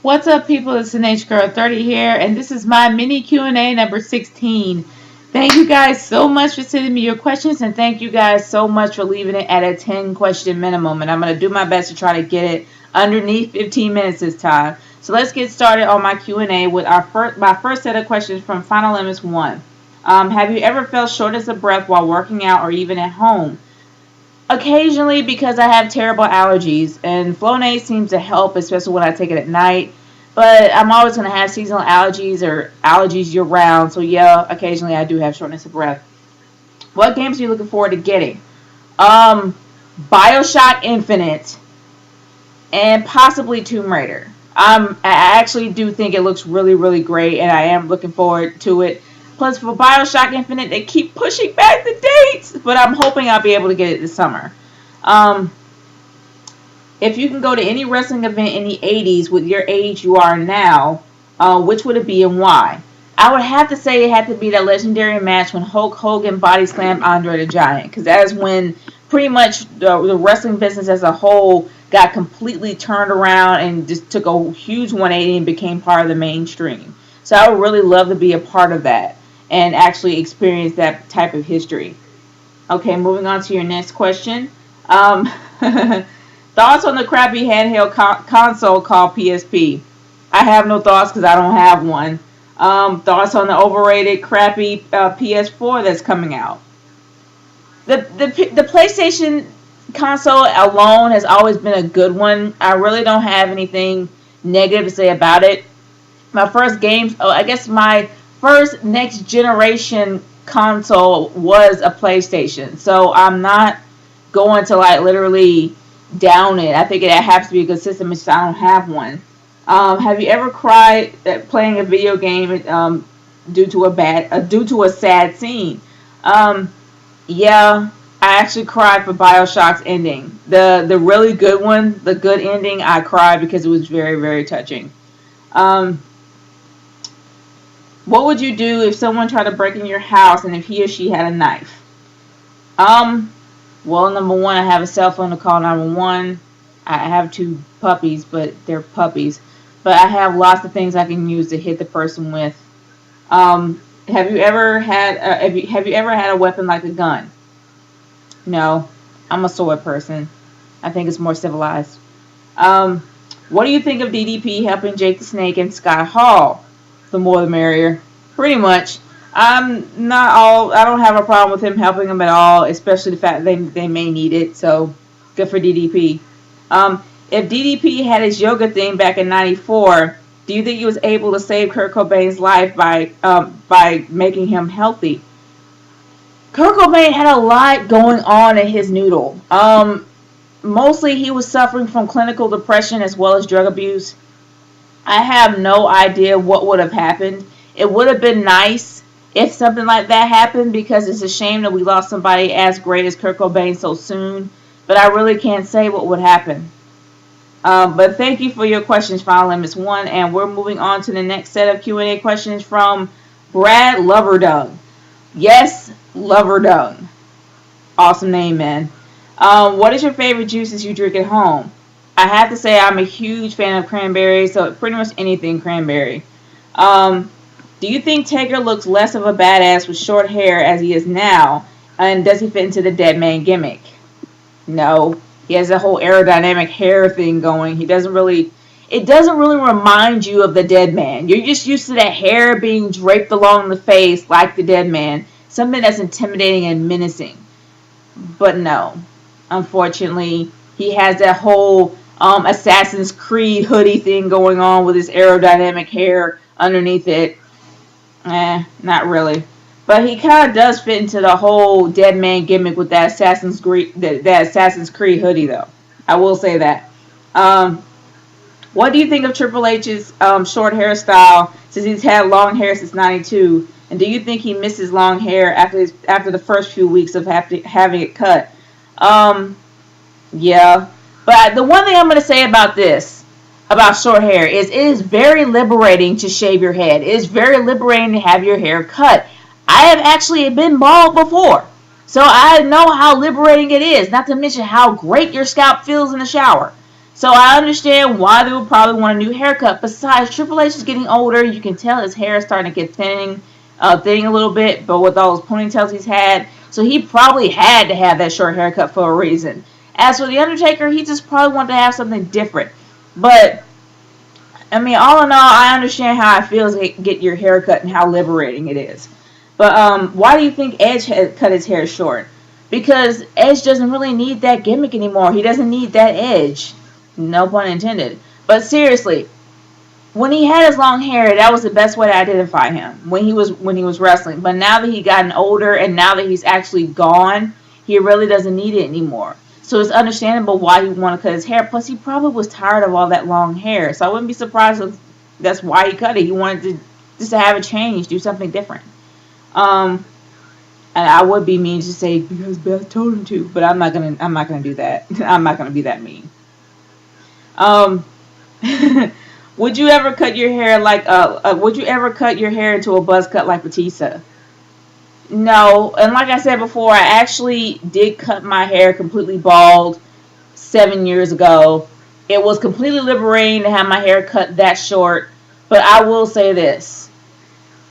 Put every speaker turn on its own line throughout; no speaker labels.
What's up, people? It's Teenage Girl 30 here, and this is my mini Q&A number 16. Thank you guys so much for sending me your questions, and thank you guys so much for leaving it at a 10 question minimum. And I'm going to do my best to try to get it underneath 15 minutes this time. So let's get started on my Q&A with my first set of questions from Final Limits 1. Have you ever felt shortness of breath while working out or even at home? Occasionally, because I have terrible allergies, and Flonase seems to help, especially when I take it at night. But I'm always going to have seasonal allergies or allergies year round, so yeah, occasionally I do have shortness of breath. What games are you looking forward to getting? BioShock Infinite and possibly Tomb Raider. I actually do think it looks really, really great, and I am looking forward to it. Plus, for BioShock Infinite, they keep pushing back the dates, but I'm hoping I'll be able to get it this summer. If you can go to any wrestling event in the 80s with your age you are now, which would it be and why? I would have to say it had to be that legendary match when Hulk Hogan body slammed Andre the Giant, because that is when pretty much the wrestling business as a whole got completely turned around and just took a huge 180 and became part of the mainstream. So I would really love to be a part of that and actually experience that type of history. Okay, moving on to your next question. Thoughts on the crappy handheld console called PSP? I have no thoughts because I don't have one. Thoughts on the overrated, crappy PS4 that's coming out? The PlayStation console alone has always been a good one. I really don't have anything negative to say about it. My first games, I guess my first next generation console was a PlayStation, so I'm not going to like literally down it. I think it has to be a good system, since I don't have one. Have you ever cried at playing a video game due to a sad scene? Yeah, I actually cried for BioShock's ending. The really good one, the good ending. I cried because it was very, very touching. What would you do if someone tried to break in your house and if he or she had a knife? Well, number one, I have a cell phone to call 911. I have two puppies, but they're puppies. But I have lots of things I can use to hit the person with. Have you ever had a weapon like a gun? No, I'm a sword person. I think it's more civilized. What do you think of DDP helping Jake the Snake and Scott Hall? The more the merrier. Pretty much. I don't have a problem with him helping them at all, especially the fact that they may need it, so good for DDP. If DDP had his yoga thing back in 94, do you think he was able to save Kurt Cobain's life by making him healthy? Kurt Cobain had a lot going on in his noodle. Mostly he was suffering from clinical depression as well as drug abuse. I have no idea what would have happened. It would have been nice if something like that happened, because it's a shame that we lost somebody as great as Kurt Cobain so soon. But I really can't say what would happen. But thank you for your questions, Final Limits 1. And we're moving on to the next set of Q&A questions from Brad Loverdung. Yes, Loverdung. Awesome name, man. What is your favorite juices you drink at home? I have to say I'm a huge fan of cranberry, so pretty much anything cranberry. Do you think Taker looks less of a badass with short hair as he is now? And does he fit into the dead man gimmick? No. He has a whole aerodynamic hair thing going. It doesn't really remind you of the dead man. You're just used to that hair being draped along the face like the dead man. Something that's intimidating and menacing. But no. Unfortunately, he has that whole Assassin's Creed hoodie thing going on with his aerodynamic hair underneath it. Not really. But he kind of does fit into the whole dead man gimmick with that Assassin's Creed hoodie, though. I will say that. What do you think of Triple H's short hairstyle, since he's had long hair since '92? And do you think he misses long hair after the first few weeks of having it cut? Yeah. But the one thing I'm going to say about short hair, is it is very liberating to shave your head. It is very liberating to have your hair cut. I have actually been bald before, so I know how liberating it is, not to mention how great your scalp feels in the shower. So I understand why they would probably want a new haircut. Besides, Triple H is getting older. You can tell his hair is starting to get thinning a little bit. But with all those ponytails he's had, so he probably had to have that short haircut for a reason. As for the Undertaker, he just probably wanted to have something different. But I mean, all in all, I understand how it feels to get your hair cut and how liberating it is. But why do you think Edge had cut his hair short? Because Edge doesn't really need that gimmick anymore. He doesn't need that edge. No pun intended. But seriously, when he had his long hair, that was the best way to identify him when he was wrestling. But now that he gotten older and now that he's actually gone, he really doesn't need it anymore. So it's understandable why he wanted to cut his hair. Plus, he probably was tired of all that long hair. So I wouldn't be surprised if that's why he cut it. He wanted to just to have a change, do something different. And I would be mean to say because Beth told him to, but I'm not gonna do that. I'm not gonna be that mean. Would you ever cut your hair like would you ever cut your hair into a buzz cut like Batista? No, and like I said before, I actually did cut my hair completely bald 7 years ago. It was completely liberating to have my hair cut that short, but I will say this.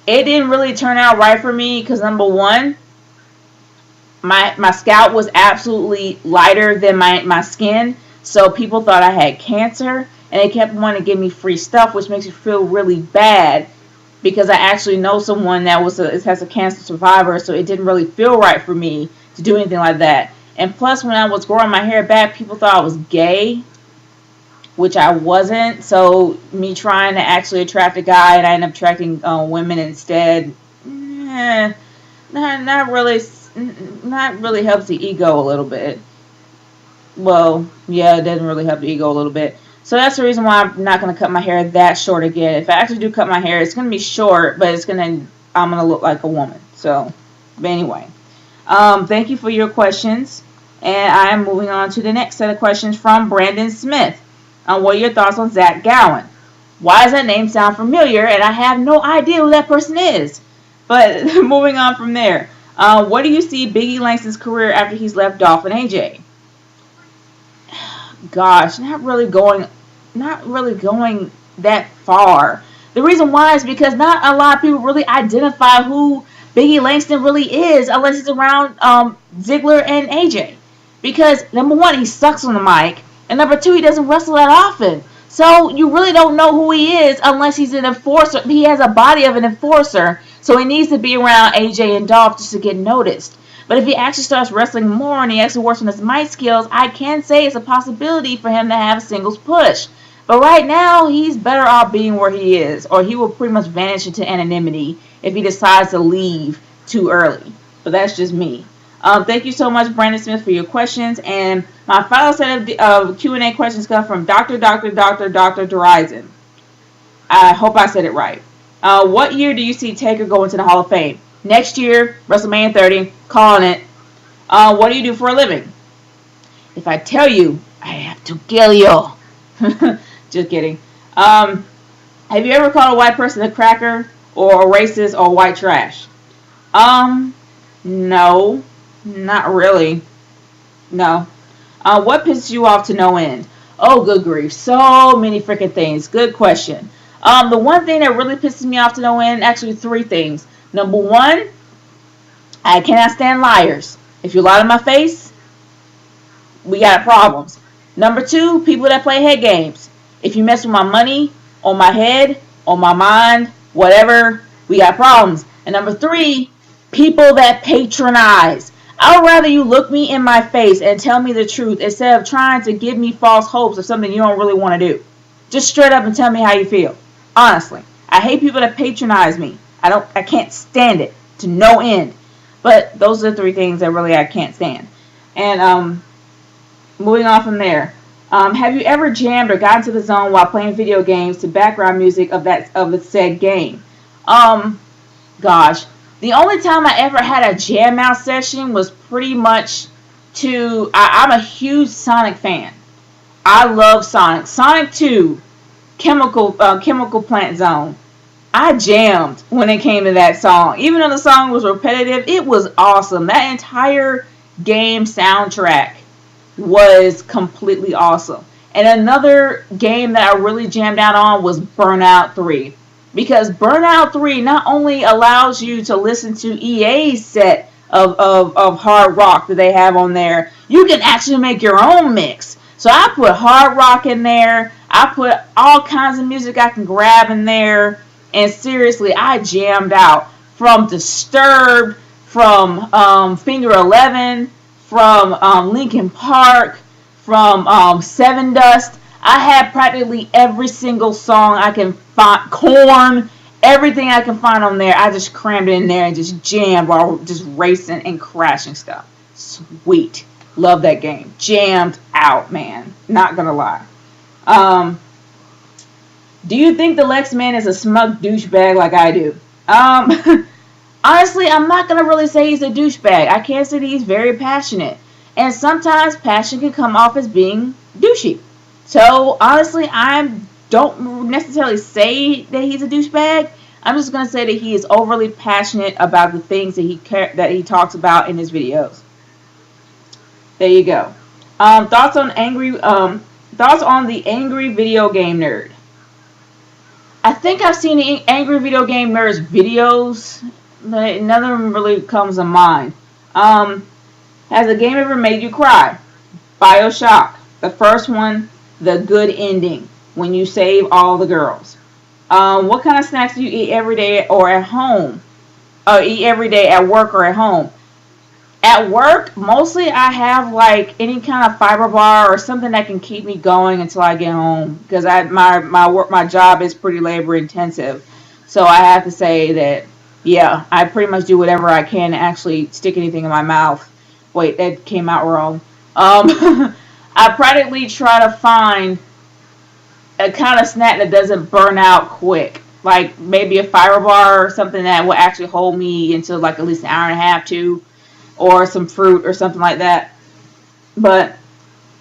It didn't really turn out right for me because number one, my scalp was absolutely lighter than my skin, so people thought I had cancer, and they kept wanting to give me free stuff, which makes you feel really bad because I actually know someone that has a cancer survivor, so it didn't really feel right for me to do anything like that. And plus, when I was growing my hair back, people thought I was gay, which I wasn't. So me trying to actually attract a guy, and I ended up attracting women instead. Not really helps the ego a little bit. Well, yeah, it doesn't really help the ego a little bit. So that's the reason why I'm not going to cut my hair that short again. If I actually do cut my hair, it's going to be short, but I'm going to look like a woman. So, but anyway. Thank you for your questions. And I am moving on to the next set of questions from Brandon Smith. What are your thoughts on Zach Gowen? Why does that name sound familiar? And I have no idea who that person is. But moving on from there. What do you see Big E Langston's career after he's left Dolph and AJ? Gosh, not really going that far. The reason why is because not a lot of people really identify who Big E Langston really is unless he's around Ziggler and AJ. Because number one, he sucks on the mic, and number two, he doesn't wrestle that often. So you really don't know who he is unless he's an enforcer. He has a body of an enforcer, so he needs to be around AJ and Dolph just to get noticed. But if he actually starts wrestling more and he actually works on his mic skills, I can say it's a possibility for him to have a singles push. But right now, he's better off being where he is, or he will pretty much vanish into anonymity if he decides to leave too early. But that's just me. Thank you so much, Brandon Smith, for your questions. And my final set of Q&A questions come from Dr. Derizon. I hope I said it right. What year do you see Taker go into the Hall of Fame? Next year, WrestleMania 30, calling it. What do you do for a living? If I tell you, I have to kill you. Just kidding. Have you ever called a white person a cracker or a racist or white trash? No, not really. No. What pisses you off to no end? Oh, good grief. So many freaking things. Good question. The one thing that really pisses me off to no end, actually three things. Number one, I cannot stand liars. If you lie to my face, we got problems. Number two, people that play head games. If you mess with my money, on my head, on my mind, whatever, we got problems. And number three, people that patronize. I would rather you look me in my face and tell me the truth instead of trying to give me false hopes of something you don't really want to do. Just straight up and tell me how you feel. Honestly, I hate people that patronize me. I can't stand it to no end. But those are the three things that really I can't stand. And moving on from there. Have you ever jammed or gotten to the zone while playing video games to background music of the said game? Gosh. The only time I ever had a jam out session was pretty much I'm a huge Sonic fan. I love Sonic. Sonic 2, Chemical Plant Zone. I jammed when it came to that song. Even though the song was repetitive, it was awesome. That entire game soundtrack was completely awesome. And another game that I really jammed out on was Burnout 3. Because Burnout 3 not only allows you to listen to EA's set of hard rock that they have on there, you can actually make your own mix. So I put hard rock in there. I put all kinds of music I can grab in there. And seriously, I jammed out from Disturbed, from Finger 11, from Linkin Park, from Seven Dust. I had practically every single song I can find. Corn, everything I can find on there. I just crammed it in there and just jammed while just racing and crashing stuff. Sweet. Love that game. Jammed out, man. Not gonna lie. Do you think the Lex Man is a smug douchebag like I do? Honestly, I'm not gonna really say he's a douchebag. I can say that he's very passionate. And sometimes passion can come off as being douchey. So honestly, I don't necessarily say that he's a douchebag. I'm just gonna say that he is overly passionate about the things that he talks about in his videos. There you go. Thoughts on the angry video game nerd. I think I've seen the angry video game nerd's videos. None of them really comes to mind. Has a game ever made you cry? BioShock. The first one, the good ending, when you save all the girls. What kind of snacks do you eat every day or at home? Eat every day at work or at home? At work, mostly I have like any kind of fiber bar or something that can keep me going until I get home. Because my job is pretty labor intensive. So I have to say that, yeah, I pretty much do whatever I can to actually stick anything in my mouth. Wait, that came out wrong. I practically try to find a kind of snack that doesn't burn out quick. Like maybe a fiber bar or something that will actually hold me until like at least an hour and a half, 2. Or some fruit or something like that. But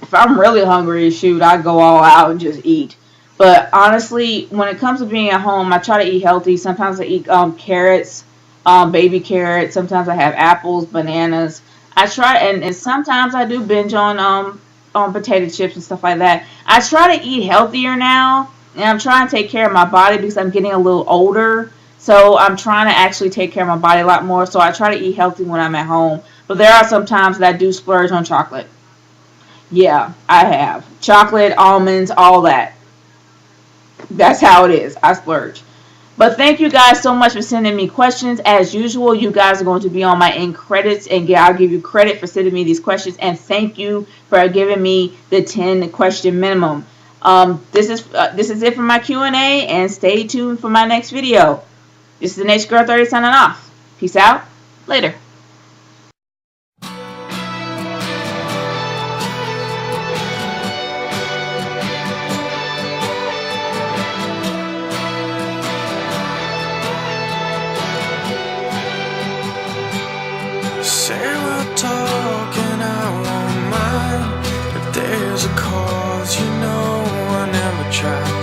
if I'm really hungry, shoot, I go all out and just eat. But honestly, when it comes to being at home, I try to eat healthy. Sometimes I eat carrots, baby carrots. Sometimes I have apples, bananas. I try, and sometimes I do binge on potato chips and stuff like that. I try to eat healthier now, and I'm trying to take care of my body because I'm getting a little older. So I'm trying to actually take care of my body a lot more. So I try to eat healthy when I'm at home. But there are some times that I do splurge on chocolate. Yeah, I have. Chocolate, almonds, all that. That's how it is. I splurge. But thank you guys so much for sending me questions. As usual, you guys are going to be on my end credits. And I'll give you credit for sending me these questions. And thank you for giving me the 10 question minimum. This is it for my Q&A. And stay tuned for my next video. This is the Nature Girl 30 signing off. Peace out. Later.
Say we're talking, I won't mind. If there's a cause, you know I never try.